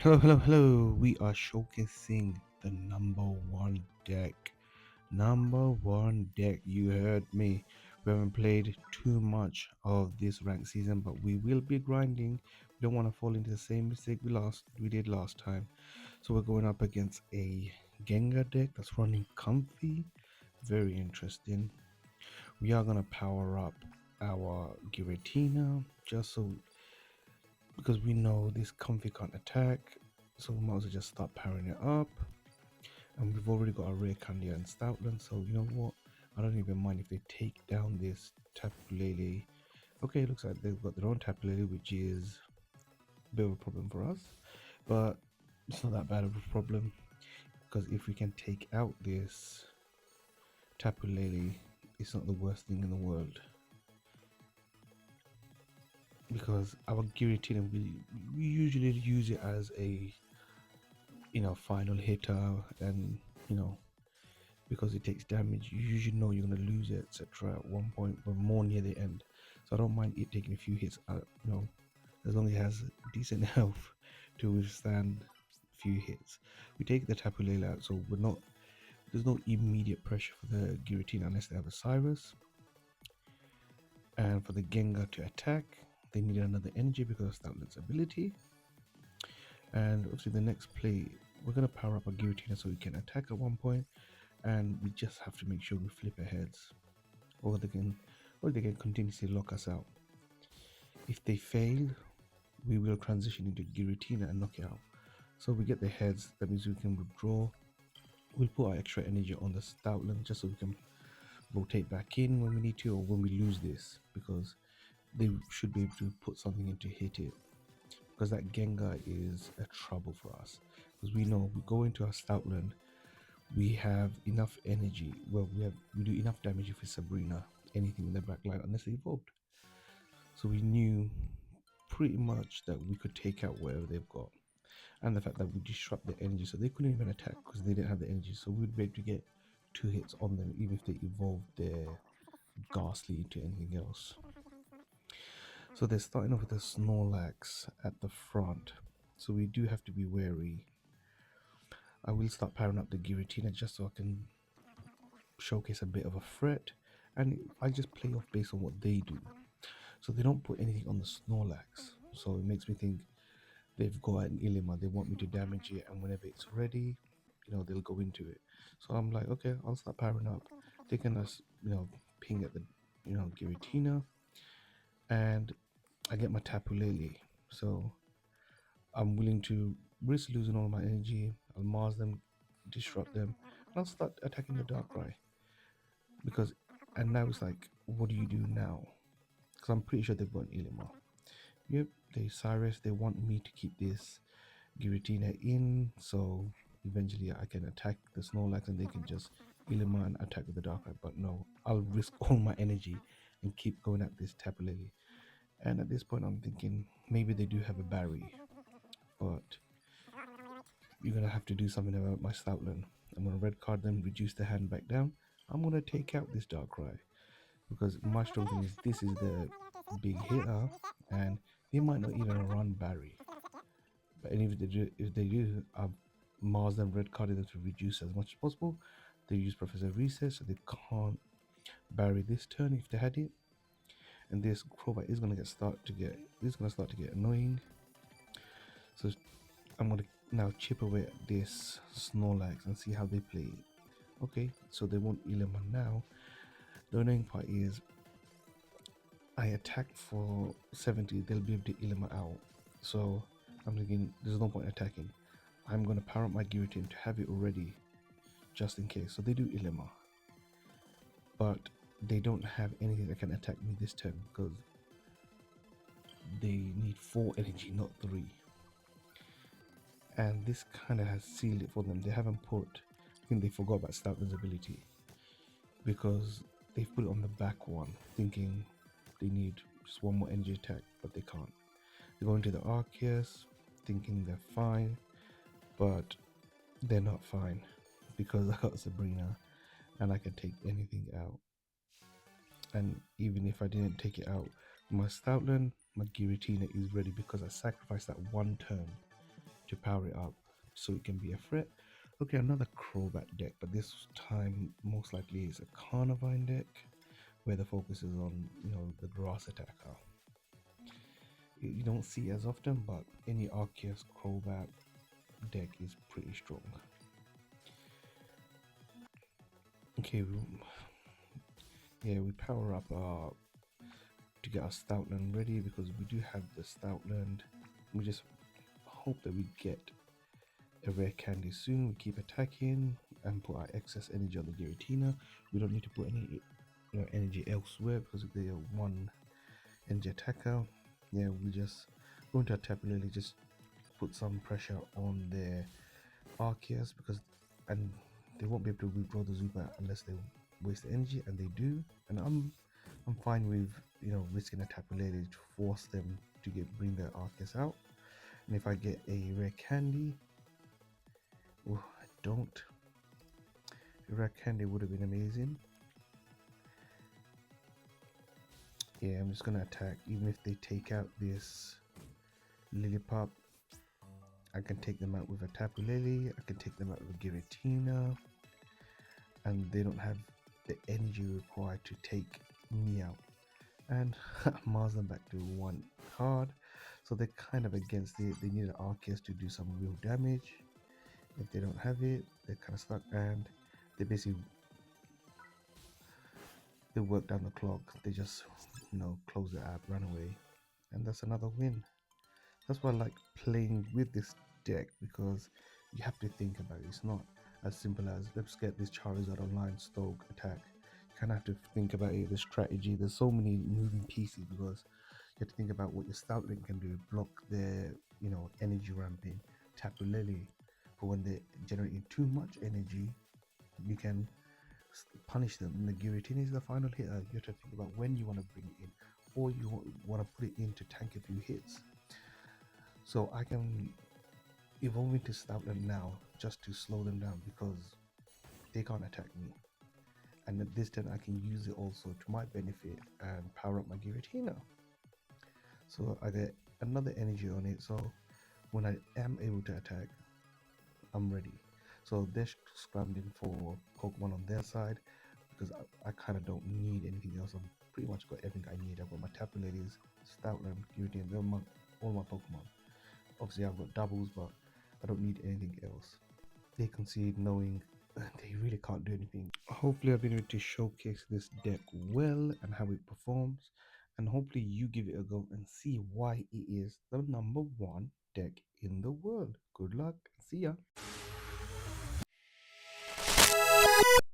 Hello, hello, hello. We are showcasing the number one deck. Number one deck. You heard me. We haven't played too much of this ranked season, but we will be grinding. We don't want to fall into the same mistake we did last time. So we're going up against a Gengar deck that's running comfy. Very interesting. We are gonna power up our Giratina just so because we know this comfy can't attack, so we might as well just start powering it up. And we've already got a rare Candia and Stoutland, so you know what? I don't even mind if they take down this Tapu Lele. Okay, it looks like they've got their own Tapu Lele, which is a bit of a problem for us, but it's not that bad of a problem because if we can take out this Tapu Lele, it's not the worst thing in the world. Because our Giratina, we usually use it as a final hitter, and you know because it takes damage, you usually know you're going to lose it, etc. At one point, but more near the end. So I don't mind it taking a few hits, as long as it has decent health to withstand a few hits. We take the Tapu Lele out, so there's no immediate pressure for the Giratina unless they have a Cyrus. And for the Gengar to attack, they need another energy because of Stoutland's ability. And obviously, the next play, we're going to power up our Giratina so we can attack at one point, and we just have to make sure we flip our heads, or they can continuously lock us out. If they fail, we will transition into Giratina and knock it out. So we get the heads, that means we can withdraw. We'll put our extra energy on the Stoutland just so we can rotate back in when we need to, or when we lose this, because they should be able to put something in to hit it. Because that Gengar is a trouble for us. Because we know we go into our Stoutland, we have enough energy. Well, we do enough damage if it's Sabrina, anything in the back line, unless they evolved. So we knew pretty much that we could take out whatever they've got. And the fact that we disrupt the energy, so they couldn't even attack because they didn't have the energy. So we'd be able to get two hits on them, even if they evolved their Ghastly into anything else. So they're starting off with a Snorlax at the front. So we do have to be wary. I will start powering up the Giratina just so I can showcase a bit of a threat. And I just play off based on what they do. So they don't put anything on the Snorlax. So it makes me think they've got an Ilima. They want me to damage it, and whenever it's ready, they'll go into it. So I'm like, okay, I'll start powering up, taking us, ping at the, Giratina, and I get my Tapu Lele. So I'm willing to risk losing all my energy. I'll Mars them, disrupt them, and I'll start attacking the Darkrai because, and now it's like, what do you do now? Because I'm pretty sure they've got an Ilima. Yep, they Cyrus. They want me to keep this Giratina in, so eventually I can attack the Snorlax and they can just Ilima and attack with the Darkrai. But no, I'll risk all my energy and keep going at this Tapu Lele. And at this point, I'm thinking maybe they do have a Barry, but you're gonna have to do something about my Stoutland. I'm gonna red card them, reduce the hand back down. I'm gonna take out this Darkrai because my strong thing is this is the big hitter, and they might not even run Barry. But and if they do, I've Mars them, red carded them to reduce as much as possible. They use Professor Reset, so they can't bury this turn if they had it. And this Crobat is gonna start to get annoying. So I'm gonna now chip away at this Snorlax and see how they play it. Okay, so they want Illiman now. The annoying part is I attack for 70, they'll be able to Illiman out. So I'm thinking there's no point attacking. I'm gonna power up my Giratina to have it already just in case. So they do Ilima, but they don't have anything that can attack me this turn because they need 4 energy, not 3. And this kind of has sealed it for them. They haven't put, I think they forgot about Stoutland's ability because they've put it on the back one, thinking they need just one more energy attack, but they can't. They go into the Arceus, thinking they're fine, but they're not fine because I got Sabrina and I can take anything out. And even if I didn't take it out, my Stoutland, my Giratina is ready because I sacrificed that one turn to power it up so it can be a threat. Okay, another Crobat deck, but this time most likely is a Carnivine deck where the focus is on, the grass attacker. You don't see it as often, but any Arceus Crobat deck is pretty strong. Okay, we power up to get our Stoutland ready because we do have the Stoutland. We just hope that we get a rare candy soon. We keep attacking and put our excess energy on the Giratina. We don't need to put any energy elsewhere because they are one energy attacker. Yeah, we just go into a Tapu Lele, just put some pressure on their Arceus and they won't be able to withdraw the Zubat unless they waste the energy, and they do. And I'm fine with risking a Tapu Lele to force them to bring their Arceus out. And if I get a rare candy, I don't. A rare candy would have been amazing. Yeah, I'm just gonna attack. Even if they take out this Lillipup, I can take them out with a Tapu Lele. I can take them out with a Giratina, and they don't have the energy required to take me out. And Mars them back to one card, so they're kind of against it. They need an Arceus to do some real damage. If they don't have it, they're kind of stuck, and they basically work down the clock. They just close the app, run away, and that's another win. That's why I like playing with this deck, because you have to think about it. It's not as simple as let's get this Charizard online, stoke, attack. You kind of have to think about it, the strategy. There's so many moving pieces because you have to think about what your Stoutland can do, block their energy ramping, Tapu Lele, but when they're generating too much energy, you can punish them. And the Giratina is the final hitter. You have to think about when you want to bring it in, or you want to put it in to tank a few hits. So I can evolve into Stoutland now just to slow them down because they can't attack me. And at this turn I can use it also to my benefit and power up my Giratina. So I get another energy on it, so when I am able to attack, I'm ready. So they're scrambling for Pokemon on their side because I kind of don't need anything else. I've pretty much got everything I need. I've got my Tapu Lele's, Stoutland, Giratina, they're all my Pokemon. Obviously I've got doubles, but I don't need anything else. They concede knowing they really can't do anything. Hopefully I've been able to showcase this deck well and how it performs, and hopefully you give it a go and see why it is the number one deck in the world. Good luck. See ya.